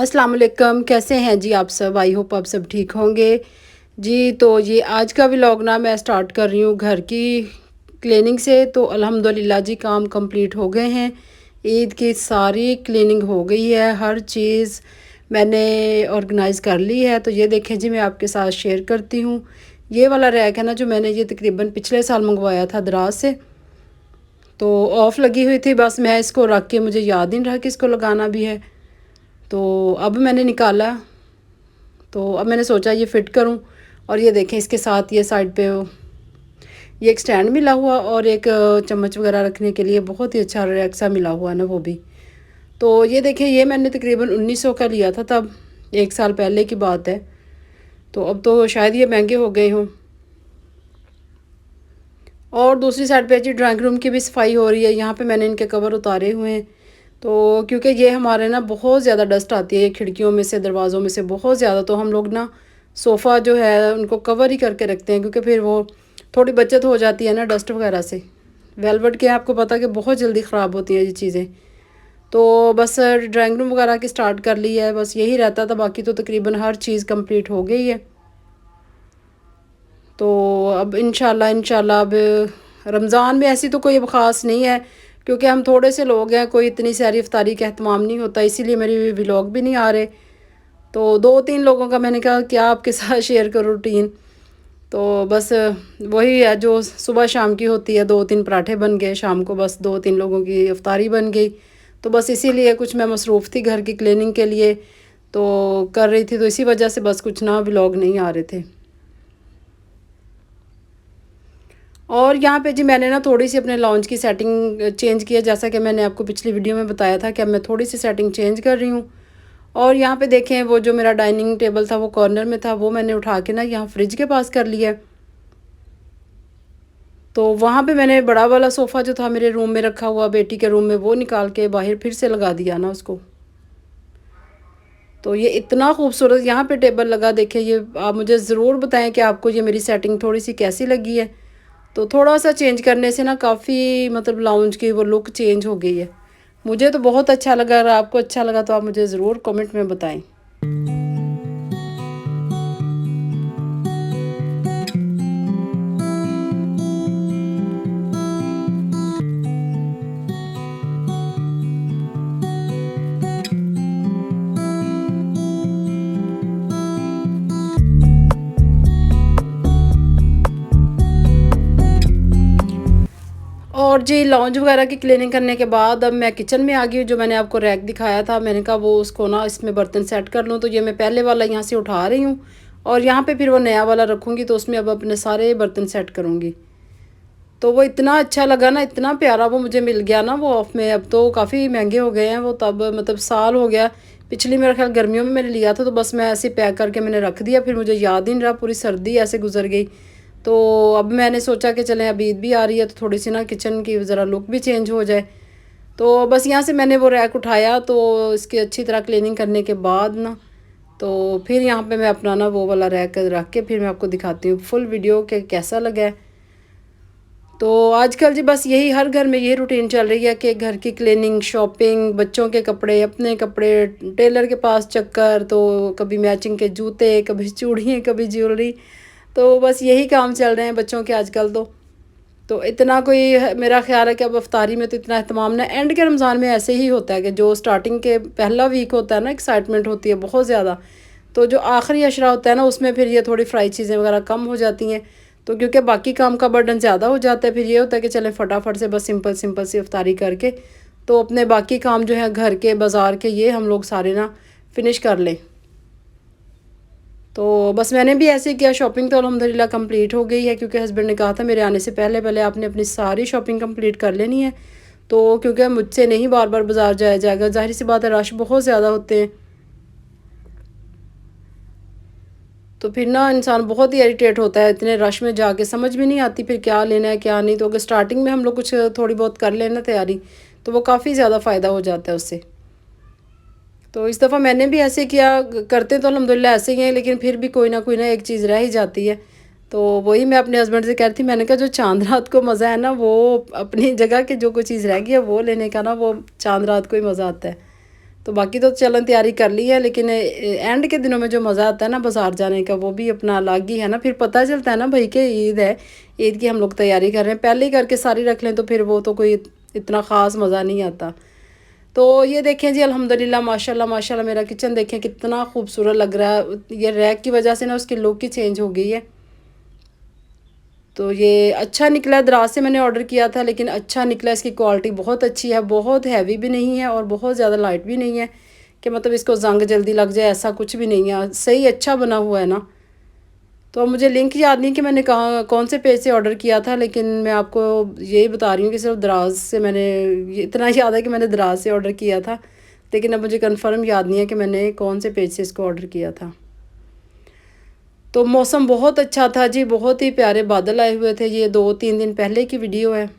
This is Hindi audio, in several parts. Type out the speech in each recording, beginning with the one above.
अस्सलाम वालेकुम, कैसे हैं जी आप सब। आई होप आप सब ठीक होंगे जी। तो ये आज का व्लॉग ना मैं स्टार्ट कर रही हूँ घर की क्लीनिंग से। तो अल्हम्दुलिल्लाह जी काम कंप्लीट हो गए हैं। ईद की सारी क्लीनिंग हो गई है, हर चीज़ मैंने ऑर्गेनाइज़ कर ली है। तो ये देखें जी, मैं आपके साथ शेयर करती हूँ। ये वाला रैक है ना, जो मैंने ये तकरीबन पिछले साल मंगवाया था दराज से, तो ऑफ़ लगी हुई थी। बस मैं इसको रख के, मुझे याद नहीं रहा कि इसको लगाना भी है, तो अब मैंने निकाला। तो अब मैंने सोचा ये फ़िट करूं। और ये देखें, इसके साथ ये साइड पे ये एक स्टैंड मिला हुआ और एक चम्मच वगैरह रखने के लिए बहुत ही अच्छा रैक सा मिला हुआ है ना, वो भी। तो ये देखें, ये मैंने तकरीबन 1900 का लिया था तब, 1 साल पहले की बात है। तो अब तो शायद ये महंगे हो गए हों। और दूसरी साइड पे जी ड्राइंग रूम की भी सफाई हो रही है। यहाँ पे मैंने इनके कवर उतारे हुए हैं। तो क्योंकि ये हमारे ना बहुत ज़्यादा डस्ट आती है, ये खिड़कियों में से, दरवाज़ों में से बहुत ज़्यादा। तो हम लोग ना सोफ़ा जो है उनको कवर ही करके रखते हैं, क्योंकि फिर वो थोड़ी बचत हो जाती है ना डस्ट वगैरह से। वेलवेट के आपको पता है कि बहुत जल्दी ख़राब होती हैं ये चीज़ें। तो बस ड्राइंग रूम वगैरह की स्टार्ट कर ली है, बस यही रहता था। बाकी तो तकरीबन हर चीज़ कंप्लीट हो गई है। तो अब इंशाल्लाह इंशाल्लाह अब रमज़ान में ऐसी तो कोई अब ख़ास नहीं है, क्योंकि हम थोड़े से लोग हैं, कोई इतनी सारी इफ्तारी का एहतमाम नहीं होता, इसीलिए मेरी व्लॉग भी नहीं आ रहे। तो 2-3 लोगों का मैंने कहा क्या आपके साथ शेयर करूँ रूटीन। तो बस वही है जो सुबह शाम की होती है, 2-3 पराठे बन गए, शाम को बस 2-3 लोगों की इफ्तारी बन गई। तो बस इसीलिए कुछ मैं मसरूफ़ थी घर की क्लीनिंग के लिए, तो कर रही थी, तो इसी वजह से बस कुछ ना व्लॉग नहीं आ रहे थे। और यहाँ पे जी मैंने ना थोड़ी सी अपने लॉन्च की सेटिंग चेंज की है, जैसा कि मैंने आपको पिछली वीडियो में बताया था कि अब मैं थोड़ी सी सेटिंग चेंज कर रही हूँ। और यहाँ पे देखें, वो जो मेरा डाइनिंग टेबल था वो कॉर्नर में था, वो मैंने उठा के ना यहाँ फ्रिज के पास कर लिया। तो वहाँ पे मैंने बड़ा वाला सोफ़ा जो था मेरे रूम में रखा हुआ, बेटी के रूम में, वो निकाल के बाहर फिर से लगा दिया ना उसको। तो ये इतना खूबसूरत यहाँ पे टेबल लगा, देखें। ये आप मुझे ज़रूर बताएं कि आपको ये मेरी सेटिंग थोड़ी सी कैसी लगी है। तो थोड़ा सा चेंज करने से ना काफ़ी मतलब लाउंज की वो लुक चेंज हो गई है। मुझे तो बहुत अच्छा लगा। अगर आपको अच्छा लगा तो आप मुझे ज़रूर कमेंट में बताएं। और जी लॉन्च वगैरह की क्लीनिंग करने के बाद अब मैं किचन में आ गई हूँ। जो मैंने आपको रैक दिखाया था, मैंने कहा वो उसको ना इसमें बर्तन सेट कर लूँ। तो ये मैं पहले वाला यहाँ से उठा रही हूँ और यहाँ पे फिर वो नया वाला रखूँगी, तो उसमें अब अपने सारे बर्तन सेट करूँगी। तो वो इतना अच्छा लगा ना, इतना प्यारा वो मुझे मिल गया ना वो ऑफ में। अब तो काफ़ी महंगे हो गए हैं वो, तब मतलब साल हो गया। पिछली मेरा ख्याल गर्मियों में मैंने लिया था, तो बस मैं ऐसे पैक करके मैंने रख दिया, फिर मुझे याद ही नहीं रहा, पूरी सर्दी ऐसे गुजर गई। तो अब मैंने सोचा कि चलें, अब ईद भी आ रही है, तो थोड़ी सी ना किचन की ज़रा लुक भी चेंज हो जाए। तो बस यहाँ से मैंने वो रैक उठाया, तो इसकी अच्छी तरह क्लीनिंग करने के बाद ना, तो फिर यहाँ पे मैं अपना ना वो वाला रैक रख के फिर मैं आपको दिखाती हूँ फुल वीडियो के कैसा लगा है। तो आजकल जी बस यही हर घर में ये रूटीन चल रही है कि घर की क्लीनिंग, शॉपिंग, बच्चों के कपड़े, अपने कपड़े, टेलर के पास चक्कर, तो कभी मैचिंग के जूते, कभी चूड़ियाँ, कभी ज्वेलरी। तो बस यही काम चल रहे हैं बच्चों के आजकल। तो इतना कोई मेरा ख्याल है कि अब अफ्तारी में तो इतना अहतमाम ना, एंड के रमज़ान में ऐसे ही होता है कि जो स्टार्टिंग के पहला वीक होता है ना, एक्साइटमेंट होती है बहुत ज़्यादा। तो जो आखिरी अशरा होता है ना, उसमें फिर ये थोड़ी फ्राई चीज़ें वगैरह कम हो जाती हैं। तो क्योंकि बाकी काम का बर्डन ज़्यादा हो जाता है, फिर ये होता है कि चलें फटाफट से बस सिंपल सिंपल सी अफ्तारी करके तो अपने बाकी काम जो है घर के, बाज़ार के, ये हम लोग सारे ना फिनिश कर लें। तो बस मैंने भी ऐसे किया। शॉपिंग तो अल्हम्दुलिल्लाह कंप्लीट हो गई है, क्योंकि हस्बैंड ने कहा था मेरे आने से पहले पहले आपने अपनी सारी शॉपिंग कंप्लीट कर लेनी है। तो क्योंकि मुझसे नहीं बार बार बाज़ार जाया जाएगा, ज़ाहिर सी बात है, रश बहुत ज़्यादा होते हैं। तो फिर ना इंसान बहुत ही इरिटेट होता है, इतने रश में जाके समझ भी नहीं आती फिर क्या लेना है क्या नहीं। तो अगर स्टार्टिंग में हम लोग कुछ थोड़ी बहुत कर लेना तैयारी, तो वो काफ़ी ज़्यादा फ़ायदा हो जाता है उससे। तो इस दफ़ा मैंने भी ऐसे किया। करते तो अल्हम्दुलिल्लाह ऐसे ही हैं, लेकिन फिर भी कोई ना एक चीज़ रह ही जाती है। तो वही मैं अपने हस्बैंड से कह रही थी, मैंने कहा जो चांद रात को मज़ा है ना, वो अपनी जगह के जो कोई चीज़ रह गई है वो लेने का ना, वो चांद रात को ही मज़ा आता है। तो बाकी तो चलन तैयारी कर ली है, लेकिन एंड के दिनों में जो मज़ा आता है ना बाज़ार जाने का, वो भी अपना अलग ही है ना। फिर पता चलता है ना भाई कि ईद है, ईद की हम लोग तैयारी कर रहे हैं। पहले ही करके सारी रख लें तो फिर वो तो कोई इतना ख़ास मज़ा नहीं आता। तो ये देखें जी, अल्हम्दुलिल्लाह माशाल्लाह माशाल्लाह मेरा किचन देखें कितना खूबसूरत लग रहा है। ये रैक की वजह से ना उसकी लुक ही चेंज हो गई है। तो ये अच्छा निकला, दराज से मैंने ऑर्डर किया था, लेकिन अच्छा निकला। इसकी क्वालिटी बहुत अच्छी है, बहुत हैवी भी नहीं है और बहुत ज़्यादा लाइट भी नहीं है कि मतलब इसको जंग जल्दी लग जाए, ऐसा कुछ भी नहीं है। सही अच्छा बना हुआ है ना। तो अब मुझे लिंक याद नहीं कि मैंने कहाँ कौन से पेज से ऑर्डर किया था, लेकिन मैं आपको यही बता रही हूँ कि सिर्फ दराज से मैंने, ये इतना याद है कि मैंने दराज से ऑर्डर किया था, लेकिन अब मुझे कंफर्म याद नहीं है कि मैंने कौन से पेज से इसको ऑर्डर किया था। तो मौसम बहुत अच्छा था जी, बहुत ही प्यारे बादल आए हुए थे। ये 2-3 दिन पहले की वीडियो है।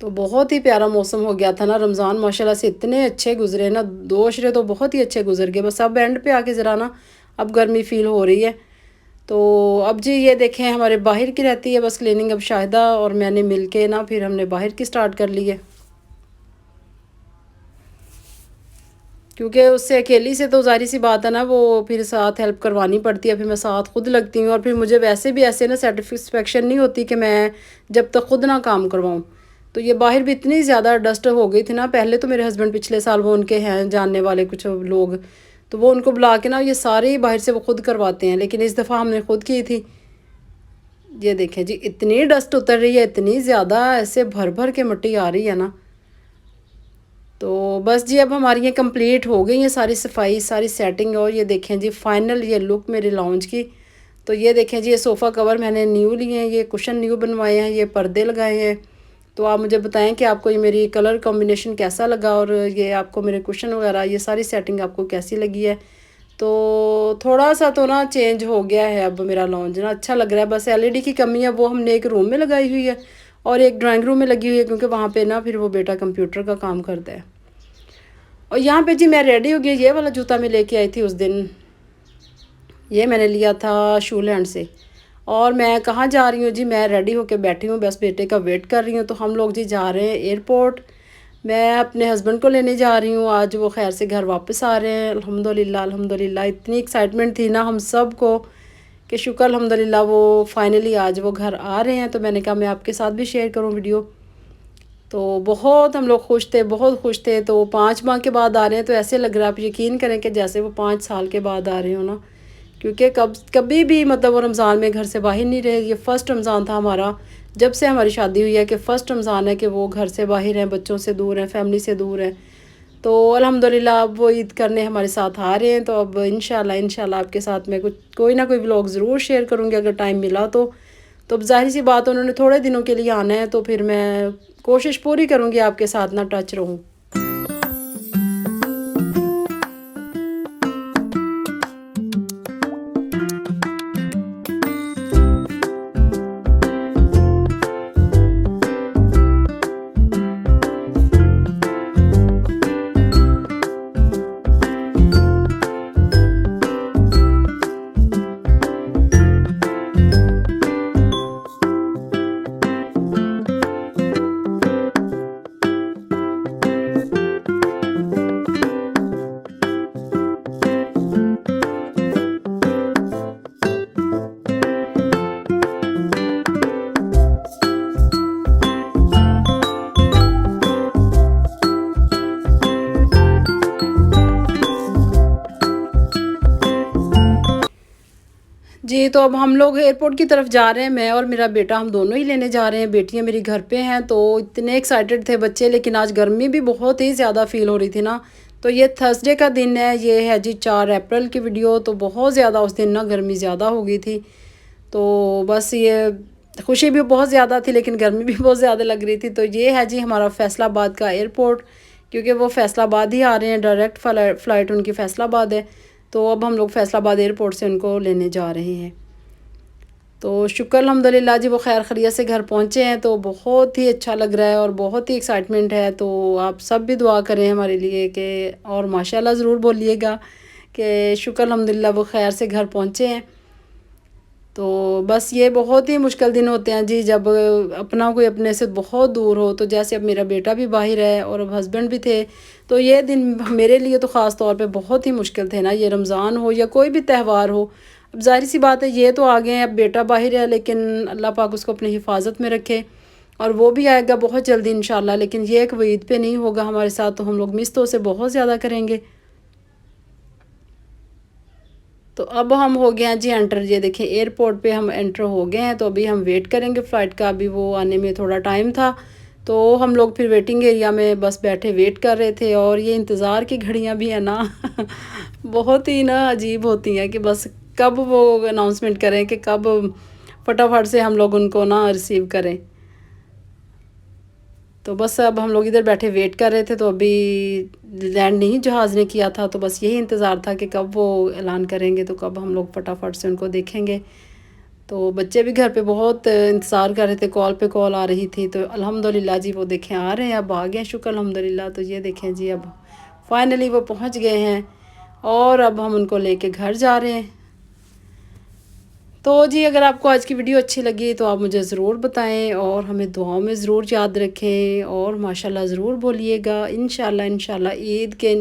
तो बहुत ही प्यारा मौसम हो गया था ना। रमज़ान माशाल्लाह से इतने अच्छे गुजरे ना, 2 अशरे तो बहुत ही अच्छे गुजर गए। बस अब एंड पे आके ज़रा ना अब गर्मी फ़ील हो रही है। तो अब जी ये देखें हमारे बाहर की रहती है बस क्लीनिंग। अब शाहिदा और मैंने मिल के ना फिर हमने बाहर की स्टार्ट कर ली है, क्योंकि उससे अकेली से तो ज़ाहिर सी बात है ना, वो फिर साथ हेल्प करवानी पड़ती है। फिर मैं साथ खुद लगती हूँ और फिर मुझे वैसे भी ऐसे ना सेटिस्फेक्शन नहीं होती कि मैं जब तक खुद ना काम करवाऊँ। तो ये बाहर भी इतनी ज़्यादा डस्ट हो गई थी ना। पहले तो मेरे हस्बैंड पिछले साल, वो उनके हैं जानने वाले कुछ लोग, तो वो उनको बुला के ना ये सारे ही बाहर से वो खुद करवाते हैं, लेकिन इस दफ़ा हमने खुद की थी। ये देखें जी, इतनी डस्ट उतर रही है, इतनी ज़्यादा ऐसे भर भर के मिट्टी आ रही है ना। तो बस जी अब हमारी ये कंप्लीट हो गई है सारी सफाई, सारी सेटिंग। और ये देखें जी फाइनल ये लुक मेरे लाउंज की। तो ये देखें जी, ये सोफ़ा कवर मैंने न्यू लिए हैं, ये कुशन न्यू बनवाए हैं, ये पर्दे लगाए हैं। तो आप मुझे बताएं कि आपको ये मेरी कलर कॉम्बिनेशन कैसा लगा, और ये आपको मेरे कुशन वगैरह ये सारी सेटिंग आपको कैसी लगी है। तो थोड़ा सा तो ना चेंज हो गया है अब मेरा लॉन्ज ना, अच्छा लग रहा है। बस एलईडी की कमी है, वो हमने एक रूम में लगाई हुई है और एक ड्राइंग रूम में लगी हुई है, क्योंकि वहाँ पे ना फिर वो बेटा कंप्यूटर का काम करता है। और यहाँ पे जी मैं रेडी हो गई। ये वाला जूता मैं लेके आई थी उस दिन, ये मैंने लिया था शू लैंड से। और मैं कहाँ जा रही हूँ जी, मैं रेडी होके बैठी हूँ, बस बेटे का वेट कर रही हूँ। तो हम लोग जी जा रहे हैं एयरपोर्ट। मैं अपने हस्बैंड को लेने जा रही हूँ, आज वो खैर से घर वापस आ रहे हैं। अल्हम्दुलिल्लाह अल्हम्दुलिल्लाह, इतनी एक्साइटमेंट थी ना हम सब को कि शुक्र अल्हम्दुलिल्लाह वो फाइनली आज वो घर आ रहे हैं। तो मैंने कहा मैं आपके साथ भी शेयर करूँ वीडियो। तो बहुत हम लोग खुश थे, बहुत खुश थे। तो 5 माह के बाद आ रहे हैं, तो ऐसे लग रहा है, आप यकीन करें कि जैसे वो 5 साल के बाद आ रहे हो ना। क्योंकि कभी भी मतलब वो रमज़ान में घर से बाहर नहीं रहे। ये फ़र्स्ट रमज़ान था हमारा जब से हमारी शादी हुई है, कि फ़र्स्ट रमज़ान है कि वो घर से बाहर हैं, बच्चों से दूर हैं, फैमिली से दूर हैं। तो अल्हम्दुलिल्लाह अब वो ईद करने हमारे साथ आ रहे हैं। तो अब इंशाल्लाह आपके साथ मैं कुछ कोई ना कोई व्लॉग ज़रूर शेयर करूँगी अगर टाइम मिला तो। तो अब ज़ाहिर सी बात, उन्होंने थोड़े दिनों के लिए आना है, तो फिर मैं कोशिश पूरी करूँगी आपके साथ ना टच रहूँ। जी, तो अब हम लोग एयरपोर्ट की तरफ जा रहे हैं। मैं और मेरा बेटा हम दोनों ही लेने जा रहे हैं। बेटियां मेरी घर पे हैं, तो इतने एक्साइटेड थे बच्चे। लेकिन आज गर्मी भी बहुत ही ज़्यादा फ़ील हो रही थी ना। तो ये थर्सडे का दिन है, ये है जी 4 अप्रैल की वीडियो। तो बहुत ज़्यादा उस दिन ना गर्मी ज़्यादा हो गई थी। तो बस ये खुशी भी बहुत ज़्यादा थी, लेकिन गर्मी भी बहुत ज़्यादा लग रही थी। तो ये है जी हमारा फैसलाबाद का एयरपोर्ट, क्योंकि वो फैसलाबाद ही आ रहे हैं, डायरेक्ट फ़्लाइट उनकी फैसलाबाद है। तो अब हम लोग फैसलाबाद एयरपोर्ट से उनको लेने जा रहे हैं। तो शुक्र अल्हम्दुलिल्लाह जी वो खैर खैरियत से घर पहुँचे हैं। तो बहुत ही अच्छा लग रहा है और बहुत ही एक्साइटमेंट है। तो आप सब भी दुआ करें हमारे लिए कि, और माशाल्लाह ज़रूर बोलिएगा कि शुक्र अल्हम्दुलिल्लाह वो खैर से घर पहुँचे हैं। तो बस ये बहुत ही मुश्किल दिन होते हैं जी, जब अपना कोई अपने से बहुत दूर हो। तो जैसे अब मेरा बेटा भी बाहर है और अब हस्बैंड भी थे, तो ये दिन मेरे लिए तो ख़ास तौर पे बहुत ही मुश्किल थे ना, ये रमज़ान हो या कोई भी त्यौहार हो। अब ज़ाहिर सी बात है, ये तो आ गए हैं, अब बेटा बाहर है, लेकिन अल्लाह पाक उसको अपनी हिफाजत में रखे और वो भी आएगा बहुत जल्दी इंशाल्लाह। लेकिन ये एक ईद पे नहीं होगा हमारे साथ, तो हम लोग मिस तो उसे बहुत ज़्यादा करेंगे। तो अब हम हो गए हैं जी एंटर, ये देखें एयरपोर्ट पे हम एंटर हो गए हैं। तो अभी हम वेट करेंगे फ़्लाइट का, अभी वो आने में थोड़ा टाइम था। तो हम लोग फिर वेटिंग एरिया में बस बैठे वेट कर रहे थे। और ये इंतज़ार की घड़ियां भी है ना बहुत ही ना अजीब होती हैं कि बस कब वो अनाउंसमेंट करें कि कब फटाफट से हम लोग उनको ना रिसीव करें। तो बस अब हम लोग इधर बैठे वेट कर रहे थे। तो अभी लैंड नहीं जहाज़ ने किया था, तो बस यही इंतज़ार था कि कब वो ऐलान करेंगे, तो कब हम लोग फटाफट से उनको देखेंगे। तो बच्चे भी घर पे बहुत इंतज़ार कर रहे थे, कॉल पे कॉल आ रही थी। तो अल्हम्दुलिल्लाह जी वो देखें आ रहे हैं, अब आ गए, शुक्र अल्हम्दुलिल्लाह। तो ये देखें जी अब फाइनली वो पहुंच गए हैं और अब हम उनको लेके घर जा रहे हैं। तो जी अगर आपको आज की वीडियो अच्छी लगी तो आप मुझे ज़रूर बताएं और हमें दुआओं में ज़रूर याद रखें और माशाल्लाह ज़रूर बोलिएगा। इंशाल्लाह इंशाल्लाह ईद के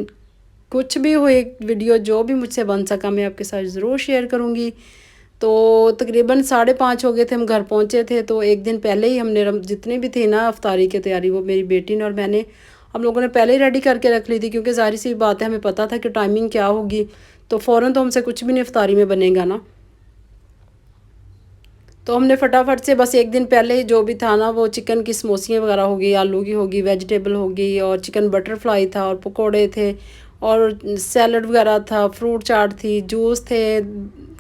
कुछ भी हुए वीडियो जो भी मुझसे बन सका मैं आपके साथ ज़रूर शेयर करूँगी। तो तकरीबन 5:30 हो गए थे, हम घर पहुँचे थे। तो एक दिन पहले ही हमने जितनी भी थी ना अफ्तारी की तैयारी, वो मेरी बेटी ने और मैंने, हम लोगों ने पहले ही रेडी करके रख ली थी, क्योंकि ज़ाहिर सी बात है हमें पता था कि टाइमिंग क्या होगी। तो फ़ौरन तो हमसे कुछ भी नहीं अफ्तारी में बनेगा ना। तो हमने फटाफट से बस एक दिन पहले ही जो भी था ना, वो चिकन की समोसियाँ वगैरह हो गई, आलू की होगी, वेजिटेबल होगी, और चिकन बटर फ्लाई था, और पकोड़े थे, और सैलड वगैरह था, फ्रूट चाट थी, जूस थे,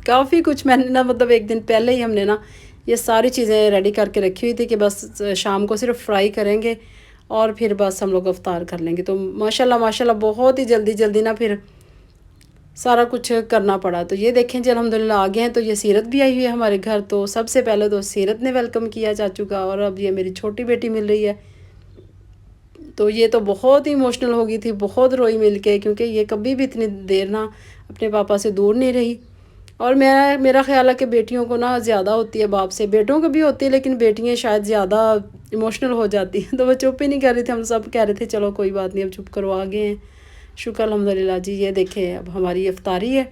काफ़ी कुछ मैंने ना, मतलब एक दिन पहले ही हमने ना ये सारी चीज़ें रेडी करके रखी हुई थी कि बस शाम को सिर्फ फ्राई करेंगे और फिर बस हम लोग अफ्तार कर लेंगे। तो माशाल्लाह माशाल्लाह बहुत ही जल्दी जल्दी ना फिर सारा कुछ करना पड़ा। तो ये देखें जी अल्हम्दुलिल्लाह आ गए हैं। तो ये सीरत भी आई हुई है हमारे घर। तो सबसे पहले तो सीरत ने वेलकम किया चाचू का, और अब ये मेरी छोटी बेटी मिल रही है। तो ये तो बहुत ही इमोशनल हो गई थी, बहुत रोई मिल के, क्योंकि ये कभी भी इतनी देर ना अपने पापा से दूर नहीं रही। और मेरा ख्याल है कि बेटियों को ना ज़्यादा होती है बाप से, बेटों को भी होती है, लेकिन बेटियाँ शायद ज़्यादा इमोशनल हो जाती हैं। तो वो चुप ही नहीं कर रही थी, हम सब कह रहे थे चलो कोई बात नहीं, अब चुप करो, आ गए हैं, शुक्र अल्हम्दुलिल्लाह जी। ये देखें अब हमारी इफ्तारी है।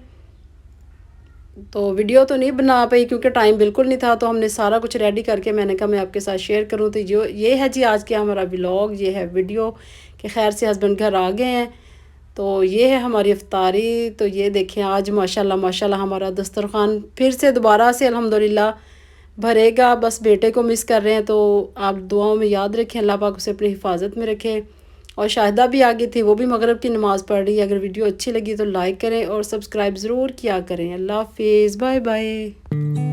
तो वीडियो तो नहीं बना पाई क्योंकि टाइम बिल्कुल नहीं था। तो हमने सारा कुछ रेडी करके मैंने कहा मैं आपके साथ शेयर करूं। तो जो ये है जी आज के हमारा व्लॉग, ये है वीडियो कि खैर से हस्बैंड घर आ गए हैं। तो ये है हमारी इफ्तारी। तो ये देखें आज माशाल्लाह माशाल्लाह हमारा दस्तरखान फिर से दोबारा से अल्हम्दुलिल्लाह भरेगा। बस बेटे को मिस कर रहे हैं, तो आप दुआओं में याद रखें, अल्लाह पाक उसे अपनी हिफाजत में रखे। और शाहिदा भी आ गई थी, वो भी मगरिब की नमाज़ पढ़ रही है। अगर वीडियो अच्छी लगी तो लाइक करें और सब्सक्राइब ज़रूर किया करें। अल्लाह हाफिज़, बाय बाय।